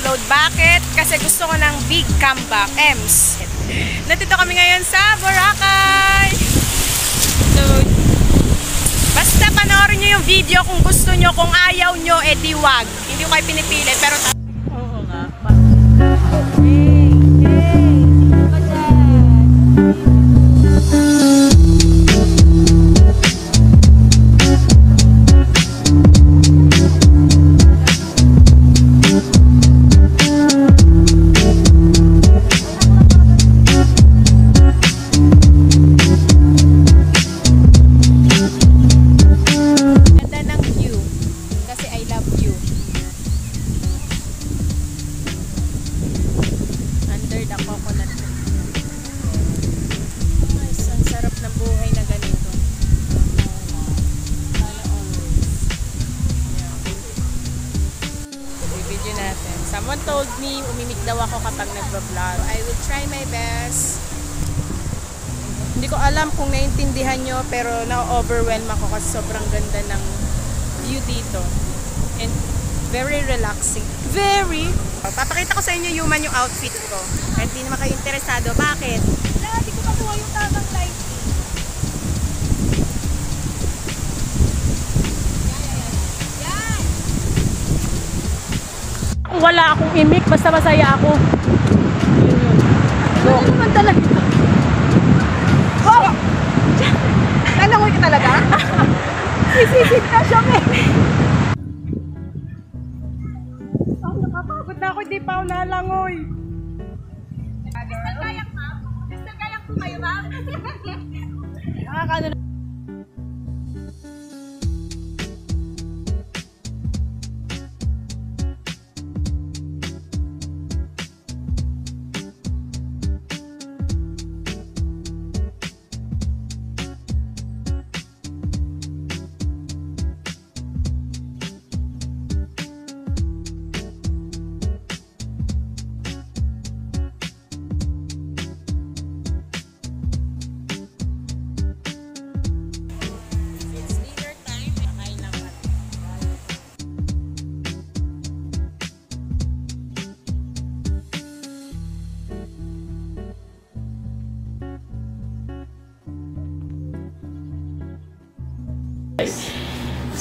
upload. Bakit? Kasi gusto ko ng big comeback. Ems. Nandito kami ngayon sa Boracay. So, basta panoorin nyo yung video kung gusto nyo. Kung ayaw nyo, edi wag. Hindi ko kayo pinipili. Pero oo nga. Someone told me, umimik daw ako kapag nagbablog. I will try my best. Hindi ko alam kung naiintindihan nyo, pero na-overwhelm ako kasi sobrang ganda ng view dito. And very relaxing. Very! Papakita ko sa inyo human yung outfit ko. Kahit hindi naman kayo interesado. Bakit? Wala, hindi ko makuha yung tamang lighting. Wala akong imik, basta masaya ako. Ano naman talaga? Oh! Lalangoy ka talaga? Sisisid ka siya, me! Oh, nakapagod na ako, hindi pa ako lalangoy. Crystal kayak, ma'am? Crystal kayak po kayo, ma'am? Nakakano na.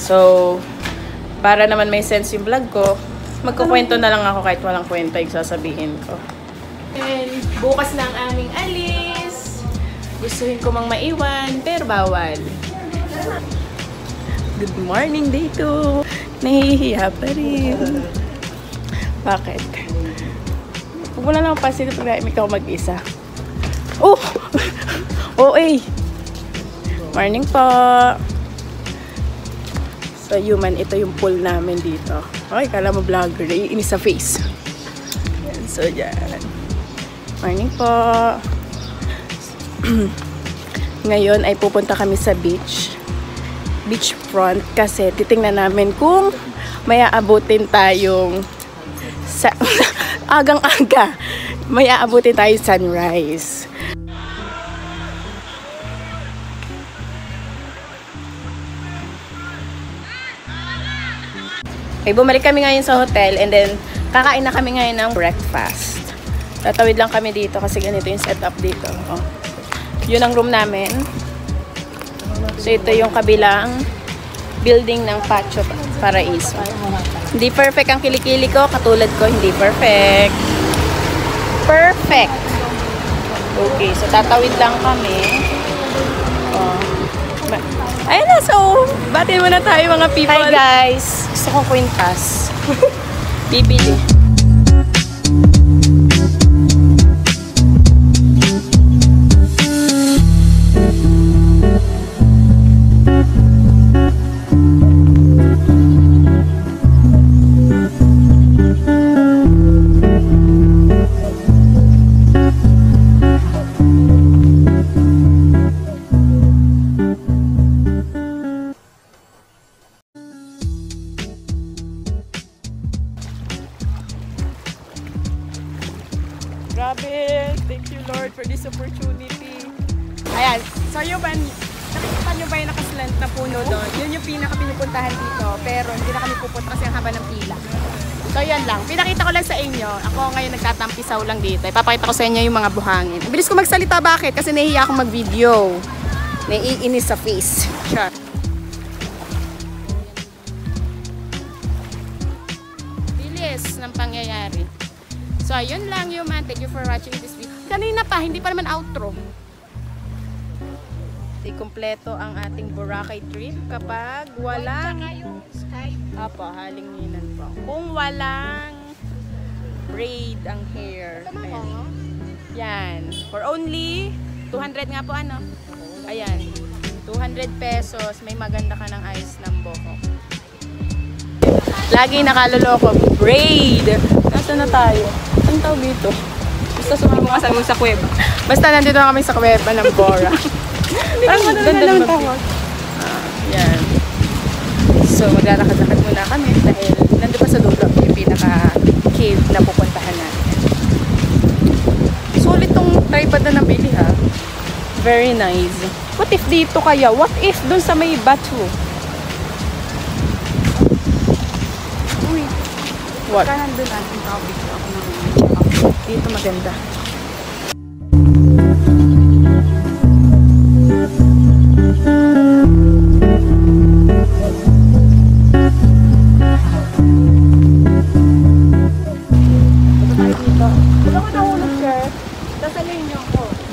So, para naman may sense yung vlog ko, magkukwento na lang ako kahit walang kwenta yung sasabihin ko. And bukas na ang aming alis. Gustuhin ko mang maiwan, pero bawal. Good morning, day 2. Nahihiya pa rin. Bakit? Huwag mo na lang pasin na pag-naimik ako mag-isa. Oh! OA! Morning po! So, human, ito yung pool namin dito. Okay, kala mo vlogger, iinis sa face. Yan, so, yan. Morning po. Ngayon ay pupunta kami sa beachfront kasi titingnan namin kung may aabutin tayong agang-aga. May aabutin tayong sunrise. Okay, bumalik kami ngayon sa hotel and then kakain na kami ngayon ng breakfast. Tatawid lang kami dito kasi ganito yung setup dito. Oh. Yun ang room namin. So ito yung kabilang building ng Patio Paraiso. Hindi perfect ang kilikili ko, katulad ko hindi perfect. Perfect! Okay, so tatawid lang kami. Oh. Ayun na, so batin muna tayo mga people. Hi guys! Gusto kong kwintas. Bibili. Grabe, thank you Lord for this opportunity. Ayan, so yung ban, nakikita nyo ba yung nakaslant na puno doon? Yun yung pinaka pinupuntahan dito, pero hindi na kami pupunta kasi ang haba ng pila. So, yan lang. Pinakita ko lang sa inyo. Ako ngayon nagtatampisaw lang dito. Ipapakita ko sa inyo yung mga buhangin. Bilis ko magsalita. Bakit? Kasi nahihiya akong mag-video. Naiinis sa face. Sure. Bilis ng pangyayari. So, ayun lang yung man. Thank you for watching this video. Kanina pa, hindi pa naman outro. Kumpleto ang ating Boracay trip kapag walang halinginan po. Kung walang braid ang hair. Ayan. Yan. For only 200 nga po ano. Ayan. 200 pesos. May maganda ka ng ayos ng buhok. Lagi nakaloloko. Braid. Nasaan na tayo? Saan tawag dito? Basta sumama ka sa kuweba. Basta nandito na kami sa kuweba ng Bora. Ang ganda ng tawag. Yan. So, maglalakad-lakad muna kami dahil nandun pa sa dulo yung pinaka-cave na pupuntahan natin. Sulit tong tripod na nabili ha. Very nice. What if dito kaya? What if dun sa may batu? Uy. What? Kaya nandun natin topic ako naman. Dito maganda.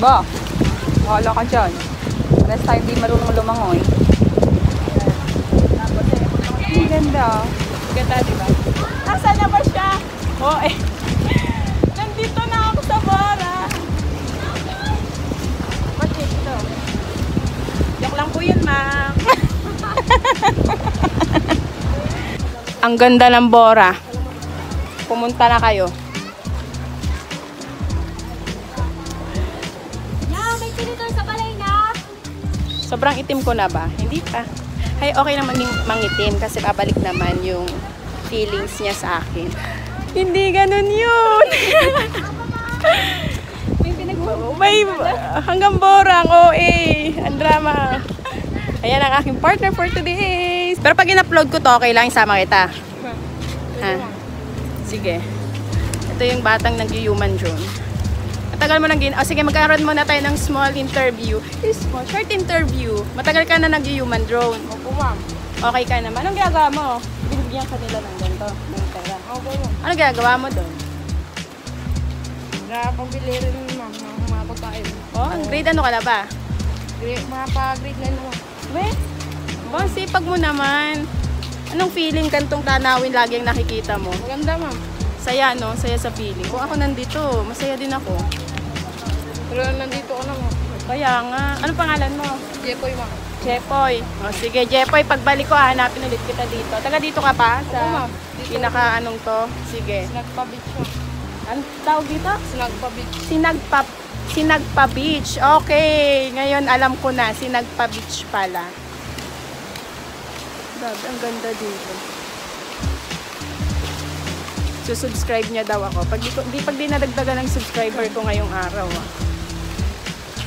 Ba, wala ka dyan. Rest time di marunong lumangoy. Ang ganda. Ganda, diba? Nasaan na ba siya? Oo eh. Nandito na ako sa Bora. Ba't ito? Joke lang po yun, ma'am. Ang ganda ng Bora. Pumunta na kayo. Sobrang itim ko na ba? Hindi pa. Ay, okay lang mangitim kasi babalik naman yung feelings niya sa akin. Hindi ganun yun. May hanggang Borang, OA. Ang drama. Ayan ang aking partner for today. Pero pag in-upload ko to, okay lang isama kita. Ha? Sige. Ito yung batang nag-human drone. Matagal mo nang sige, magkaroon muna tayo ng small interview. Short interview. Matagal ka na nag-human drone. Opo, ma'am. Okay ka naman. Anong ginagawa mo? Binibigyan ka nila ng ganito, ng pera. Opo, ma'am. Anong ginagawa mo doon? Nakapabili rin, ma'am, ng mga pagkain. Oh, ang grade ano ka na ba? Mga pa-grade na naman. We? Oh, sipag mo naman. Anong feeling kantong tanawin lagi ang nakikita mo? Maganda, ma'am. Saya, no? Saya sa feeling. Kung ako nandito, masaya din ako. Pero nandito ako na, ma'am. Kaya nga. Anong pangalan mo? Jepoy, ma'am. Jepoy. O sige, Jepoy, pagbalik ko, hanapin ulit kita dito. Taga dito ka pa? Sa Oo, ma'am. pinaka anong to? Sige. Sinagpa-beach, ma'am. Anong tawag dito? Sinagpa-beach. Sinagpa Beach. Okay. Ngayon alam ko na. Sinagpa Beach pala. Grabe, ang ganda dito. Susubscribe niya daw ako. Pag di nadagdagan ng subscriber ko ngayong araw.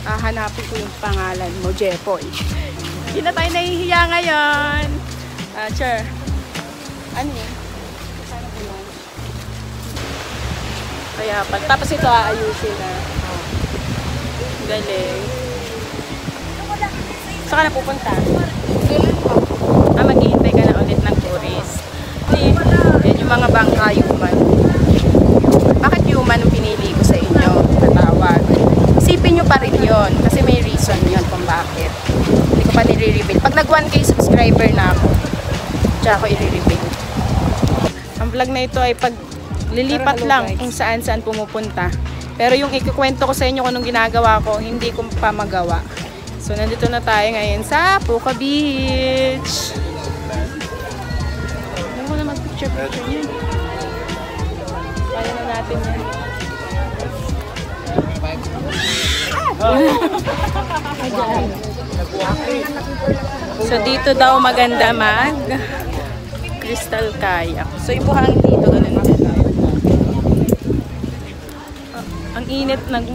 Hanapin ko yung pangalan mo, Jepoy. Hindi na tayo nahihiya ngayon. Sure. Ano yun? Kaya tapos ito aayusin na. Galing. Saan ka na pupunta? Maghihintay ka na ulit ng tourist. Yan yung mga bangka human. Bakit human ang pinili ko sa inyo? Natawag. Isipin nyo pa rin yun. Kasi may reason yun kung bakit. Hindi ko pa nire-reveal. Pag nag 1K subscriber na ako, tsaka ako i-reveal. Ang vlog na ito ay pag lilipat lang kung saan-saan pumupunta. Pero yung ikukwento ko sa inyo kung anong ginagawa ko, hindi ko pa magawa. So, nandito na tayo ngayon sa Puka Beach. Ano ko na mag-picture-picture yun. Kaya na natin yan. So, dito daw maganda crystal kayak. So, ibuhangin dito. Ganun. Ang init ng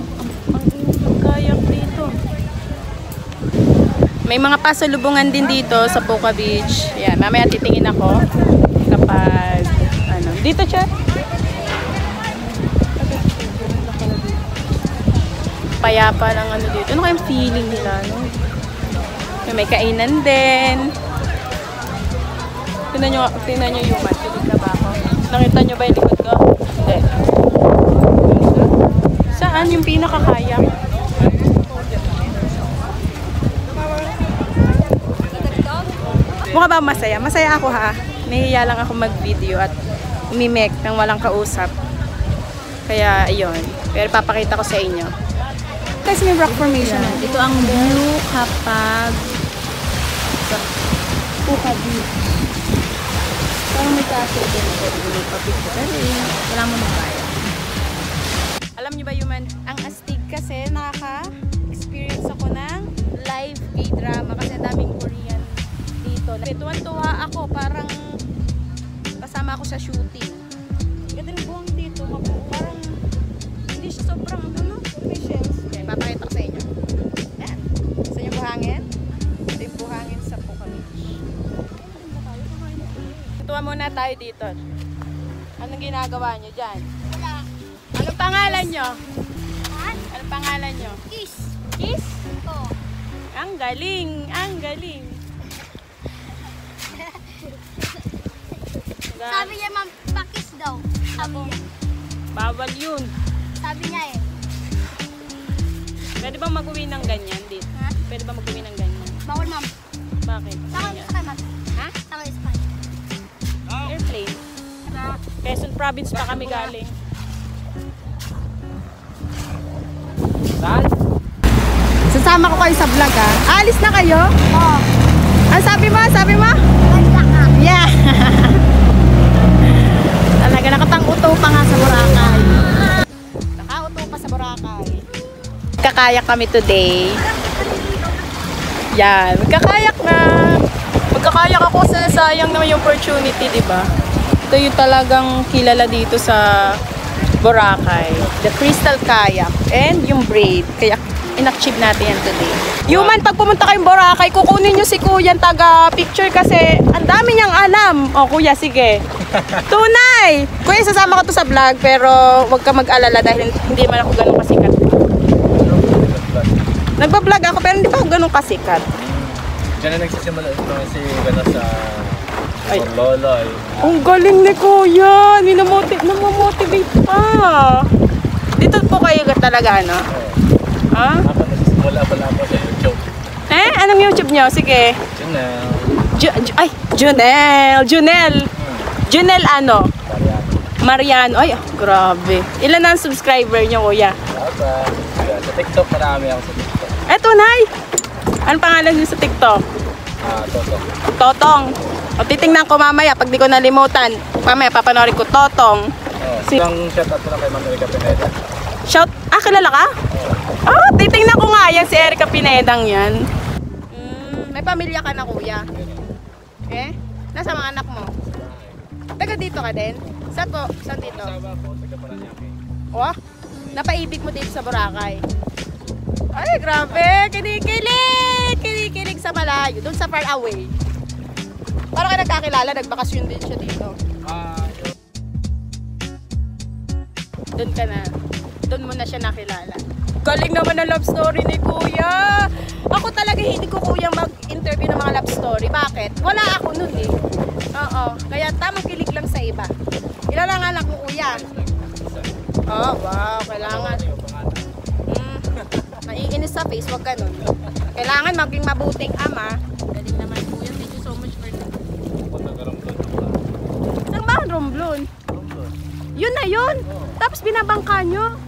kayak dito. May mga pasalubungan din dito sa Puka Beach. Yan, mamaya titingin ako kapag Dito, siya. Payapa lang ano dito. Ano kayang feeling nila, no? May kainan din. Tingnan nyo yung mat. Kilig na ba ako? Nakita nyo ba yung likod ko? Hindi. Saan yung pinakakayak? Mukha ba masaya? Masaya ako ha. Nahihiya lang ako mag-video at umimek nang walang kausap. Kaya ayun. Pero papakita ko sa inyo. Kasi may rock formation. Ito ang view kapag Puka beach. parang may kaso din. Magpapicture. Pero wala mo magbayad. Alam niyo ba Yuman, ang astig kasi nakaka-experience ako ng live K-drama kasi daming Korean dito. Tuwan-tuwa ako, parang kasama ako sa shooting. Ganda ng buhang dito, parang hindi siya sobrang officials. Okay, papakita ko sa inyo. Yan. Gusto niyo buhangin? Ito yung buhangin sa Puka Beach. Tuwa muna tayo dito. Anong ginagawa niyo dyan? Anong pangalan nyo? Anong pangalan nyo? Kiss. Kiss? Oh. Ang galing! Ang galing! Sabi niya, ma'am, pakis daw. Sabi niya. Bawal yun. Sabi niya eh. Pwede bang mag-uwi ng ganyan dito? Ha? Pwede bang mag-uwi ng ganyan? Bawal, ma'am. Bakit? Saka, ma'am. Ha? Saka, Spanish. Airplane. Quezon Province pa kami galing. Sasama ko kayo sa vlog ha. Alis na kayo? Oo. Ang sabi mo? Sabi mo? Ganda ka. Yeah! Talaga, nakatang-uto pa nga sa Boracay. Nakauto pa sa Boracay. Magkakayak kami today. Yan, magkakayak na. Magkakayak ako sa sayang naman yung opportunity, di ba? Ito yung talagang kilala dito sa Boracay. The Crystal Kayak and yung braid. Kaya in-achieve natin yan today. Yuman, pag pumunta kayong Boracay, kukunin nyo si Kuya taga-picture kasi ang dami niyang alam. O Kuya, sige. Tunay! Kuya, sasama ko to sa vlog pero huwag ka mag-alala dahil hindi man ako ganun kasikat. Nagpa-vlog ako pero hindi pa ako ganun kasikat. Diyan na nagsisimula ito si Gana sa Ay. Loloy. Ang galing ni Kuya! Namamotivate pa! Dito po kayo talaga, ano? Ha? Ako nagsisimula pala ako sa YouTube. Eh? Anong YouTube nyo? Sige. Diyan na. Junel! Junel ano? Mariano. Ay, grabe. Ilan na ang subscriber nyo, Kuya? Sa TikTok, marami ako sa TikTok. Eto, Nay! Anong pangalan nyo sa TikTok? Totoo. Totong. O, titingnan ko mamaya pag di ko nalimutan. Mamaya, papanoorin ko. Totong. Isang shoutout ko lang kay Ma'am Erika Pineda. Shout! Ah, kilala ka? Ah, titingnan ko nga yan. Si Erika Pinedang yan. May pamilya ka na, Kuya? Eh? Nasa mga anak mo? Taga dito ka din? Saan po? Saan dito? Sawa ko, taga Paranaque. Oh, napaibig mo dito sa Boracay. Ay, grabe! Kinikilig! Kinikilig sa malayo. Doon sa far away. Paano kayo nagkakilala? Nagbakasyon din siya dito. Doon ka na. Doon mo na siya nakilala. Galing naman ang love story ni Kuya. Ako talaga hindi ko Kuya mag-interview ng mga love story. Bakit? Wala ako nun eh. Oo. Kaya tamang kilig lang sa iba. Ilan ang anak mo Kuya? Oh, wow. Kailangan. Naiinis sa face. Huwag ganun. Kailangan maging mabuting ama. Galing naman Kuya. Thank you so much for that. Saan ba ang Romblon? Yun na yun. Tapos binabangka nyo.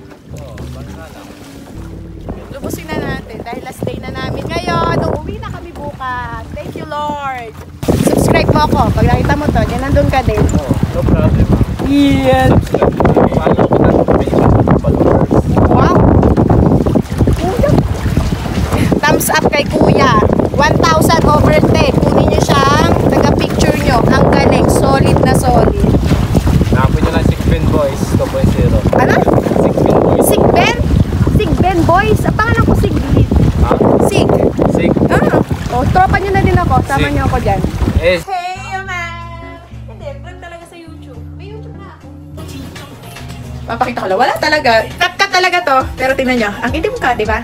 Lubusin na natin dahil last day na namin ngayon. Uuwi na kami bukas. Thank you, Lord. Subscribe mo ako. Pag nakita mo to, yan nandun ka din. No problem. Yes. Follow ko na followers. Wow. Kuya. Thumbs up kay Kuya. 1,000 over 10. Kunin nyo siyang taga-picture nyo. Ang galing. Solid na solid. Nakapoy nyo lang Sigbin Boys 2.0. Ano? Sigbin Boys. Sigben? Sigben Boys. Ang pangalan ko Siglit. Ha? Sig. Sig. Oh, tropa nyo na din ako. Sama Sig. nyo ako dyan. Eh, Hey, man! Hindi, vlog talaga sa YouTube. May YouTube na ako. Papakita ko lang. Wala talaga. Cut talaga to. Pero tingnan nyo. Ang itim ka, di ba?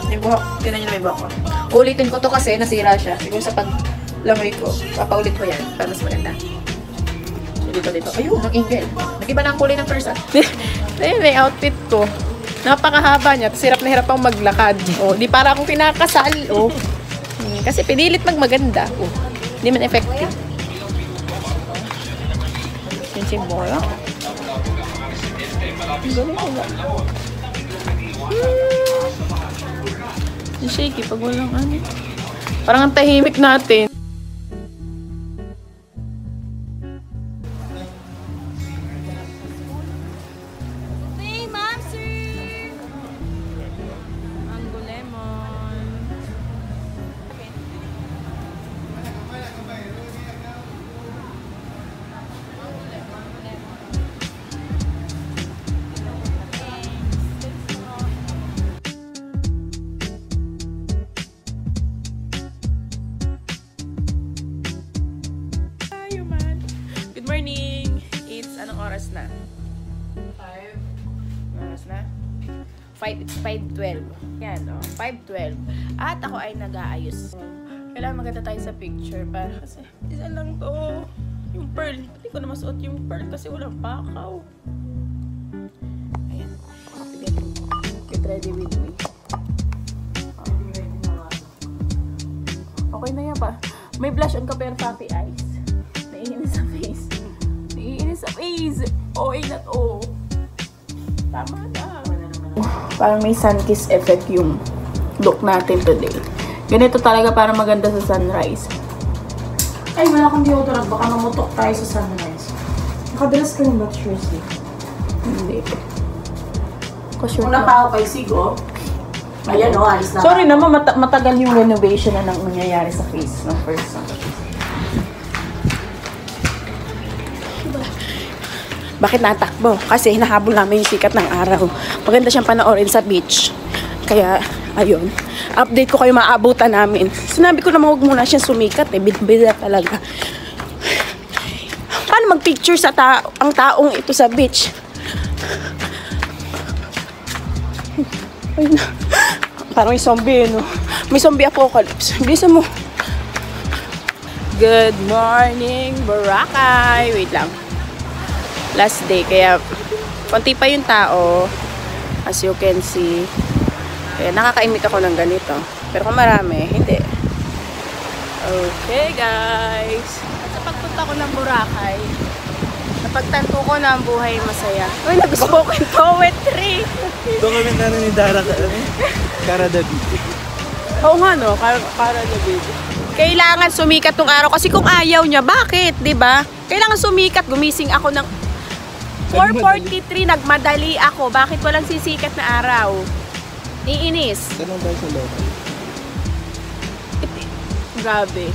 Yung buhok. Tingnan nyo na may buhok ko. Ulitin ko to kasi nasira siya. Siguro sa paglamoy ko. Papaulit ko yan. Para mas maganda. Dito. Ayun, ang ingel. Nag-iba na ang kulay ng person. Ayun, may outfit ko. Napakahaba niya. Tapos hirap na hirap akong maglakad. Oh, di para akong kinakasal. Oh. Kasi pinilit magmaganda. Oh. Hindi man effective. Bola. Galing ko lang. Shaky pag walang ano. Parang ang tahimik natin. Hey, Mamsi! Mango lemon. Good morning! It's anong oras na? 5. Oras na? 5:12. Yan, oh. 5:12. At ako ay nag-aayos. Kailangan maganda tayo sa picture para kasi isa lang to. Yung pearl. Hindi ko na masuot yung pearl kasi walang pakaw. Ayan. Get ready with me. Okay na yan pa. May blush on ka pero puffy eyes. Naiinis sa face. Naiinis sa face. Okay na to. Tama na. Parang may sun-kiss effect yung look natin today. Ganito talaga para maganda sa sunrise. Ay, wala kang deodorant. Baka mamutok tayo sa sunrise. Nakadalas ka ng Dutch Jersey. Hindi. Kung napao kay Sigo, ayan o, alis na. Sorry naman, matagal yung renovation na nang nangyayari sa face ng person. Bakit natakbo? Kasi hinahabol namin yung sikat ng araw. Maganda siyang panoorin sa beach. Kaya, ayun. Update ko kayo maabutan namin. Sinabi ko naman huwag muna siyang sumikat eh. Bida talaga. Paano mag-picture sa ang taong ito sa beach? Ayun. Parang may zombie, no? May zombie apocalypse. Bilisan mo. Good morning, Boracay. Wait lang. Last day, kaya konti pa yung tao. As you can see. Kaya nakakaimik ako ng ganito. Pero kung marami, hindi. Okay, guys. At sa pagpunta ko ng Boracay, napagtanto ko na ang buhay masaya. Uy, nag-spoken poetry. Ito kami na ni Dara Cara David. Oo nga, no? Cara David. Kailangan sumikat tong araw. Kasi kung ayaw niya, bakit? 'Di ba? Kailangan sumikat. Gumising ako ng 4:43. Nagmadali ako. Bakit walang sisikat na araw? Iinis. Ganun tayo sa loob. Grabe.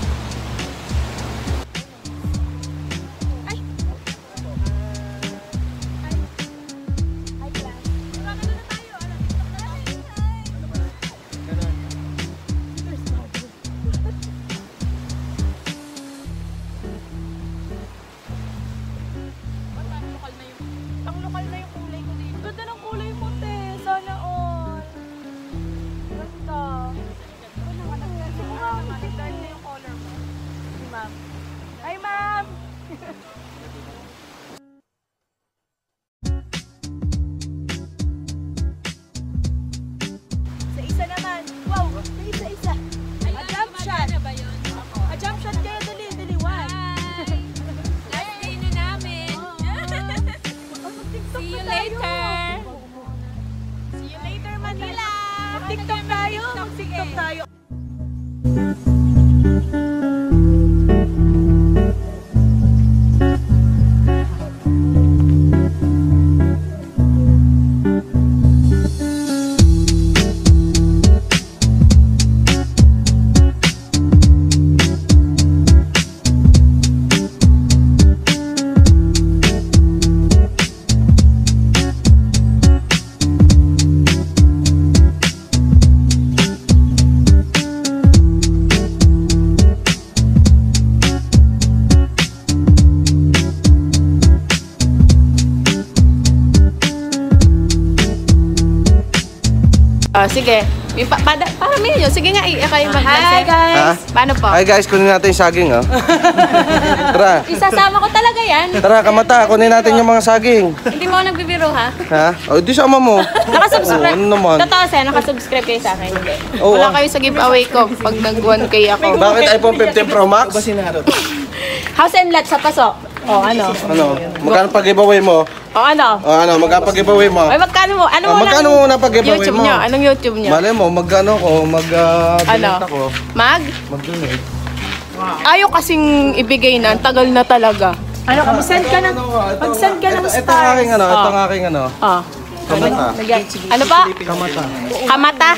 Pang-lokal na yung kulay ko dito. Ganda ng kulay mo, te. Sana all. Ganda. Ano nga, maganda na yung color mo. Si ma'am. Hi, ma'am! Isa-isa naman. Wow, isa-isa. A jump shot. A jump shot kayo, dali. One. Last day na namin. See you later. See you later, Manila! Mag-TikTok tayo! Mag-TikTok tayo! Sige. Para may yun. Sige nga, kayo mag-vlog. Hi guys! Paano po? Hi guys, kunin natin yung saging, oh. Tara. Isasama ko talaga yan. Tara, kamata, kunin natin yung mga saging. Hindi mo ako nagbibiro ha? Ha? O, di sama mo. Nakasubscribe. Ano naman? Totoo sa'yo, nakasubscribe kayo sa akin. Hindi. Oo, Wala ah. kayo sa giveaway ko pag nag-1K ako. Bakit iPhone 15 Pro Max? House and lot sa pasok. Ano? Ano? Magkano pag-giveaway mo? Ano? Magkano pag-giveaway mo? Ay, magkano mo? magkano mo na pag-giveaway YouTube mo? nyo? Anong YouTube nyo? Malay mo, mag-donate ako. Mag-donate. Ayaw kasing ibigay na. Ang tagal na talaga. Ano ka? Mag-send ka ng Ito ang aking ano, ito ang aking ano. Kamata. Ano pa? Kamata. Kamata?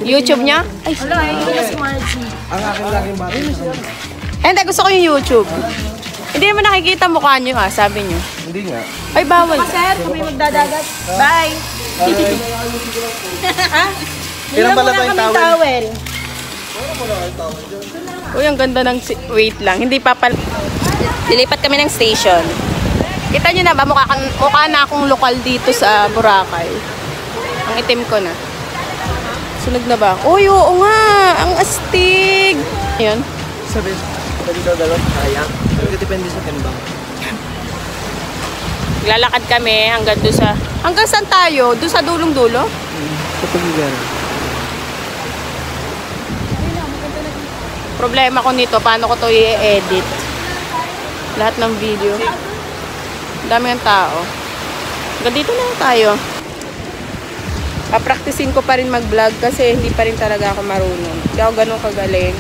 YouTube nyo? Hello, hindi na si Margie. Ang aking laging bata. Hindi, gusto ko yung YouTube. Hindi naman nakikita mukha nyo ha, sabi nyo. Hindi nga. Ay, bawal. Sir, kung may magdadagat. Bye! Ilang bala tayong towel? Uy, ang ganda ng... Wait lang, hindi Lilipat kami ng station. Kita nyo na ba, mukha na akong lokal dito sa Boracay. Ang itim ko na. Sunog na ba? Uy, oo nga! Ang astig! Ayun. Sabi daw dalawang kaya. Depende sa timbang. Lalakad kami hanggang doon sa... Hanggang saan tayo? Doon sa dulong-dulo? Sa pagigan. Problema ko nito, paano ko to i-edit? Lahat ng video. Ang dami ng tao. Hanggang dito na lang tayo. Papraktisin ko pa rin mag-vlog kasi hindi pa rin talaga ako marunong. Hindi ako ganun kagaling.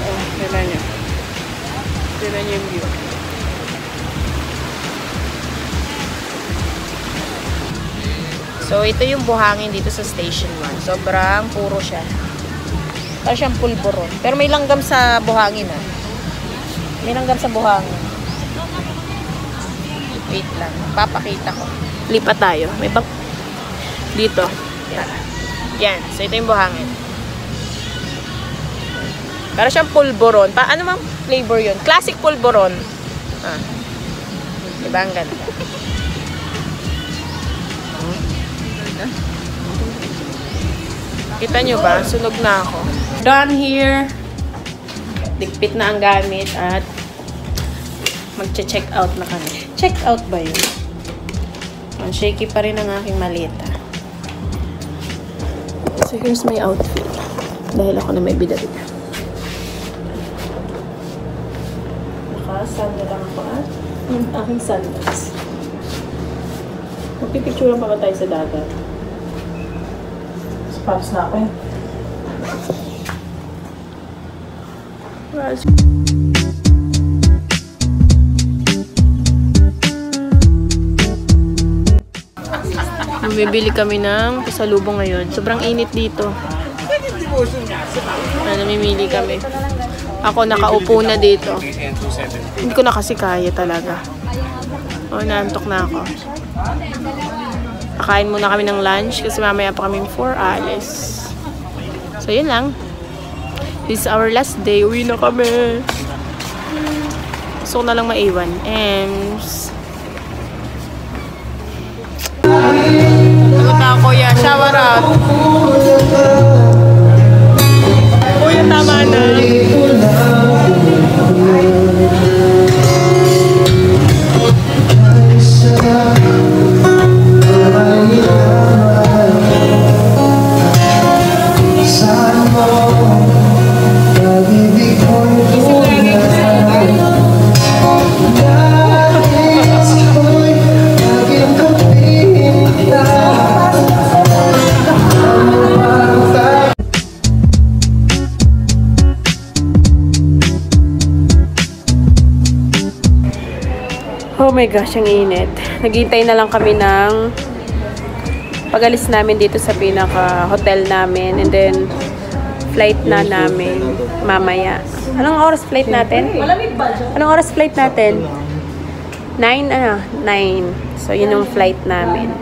Oh, tignan nyo. Tignan nyo yung view. So, ito yung buhangin dito sa Station 1. Sobrang puro siya. Parang siyang pulburon. Pero may langgam sa buhangin ah. May langgam sa buhangin. Wait lang. Papakita ko. Lipat tayo. May dito. Yan. Yan. So, ito yung buhangin. Parang siyang pulburon. Ano mang flavor yun? Classic pulburon. Ah. Diba ang ganda? Kita nyo ba? Sunog na ako. Done here. Digpit na ang gamit at magche-check out na kami. Check out ba yun? Ang shaky pa rin ang aking maleta. So here's my outfit. Dahil ako na may bida-bida. Naka-sandal lang ako at yung aking sandals. Magpipicture lang pa ba tayo sa dagat? Paps na ako eh. Bibili kami ng pasalubong ngayon. Sobrang init dito. Namimili kami. Ako nakaupo na dito. Hindi ko na kasi kaya talaga. Naantok na ako. Kakain muna kami ng lunch kasi mamaya pa kaming 4 alis. So, yun lang. This is our last day. Uwi na kami. Gusto ko na lang maiwan. Pagod na ako yan. Shower out. Uy, tama na. Oh my gosh, ang init. Naghihintay na lang kami ng pag-alis namin dito sa pinaka-hotel namin. And then, flight na namin mamaya. Anong oras flight natin? Anong oras flight natin? 9? 9. So, yun yung flight namin.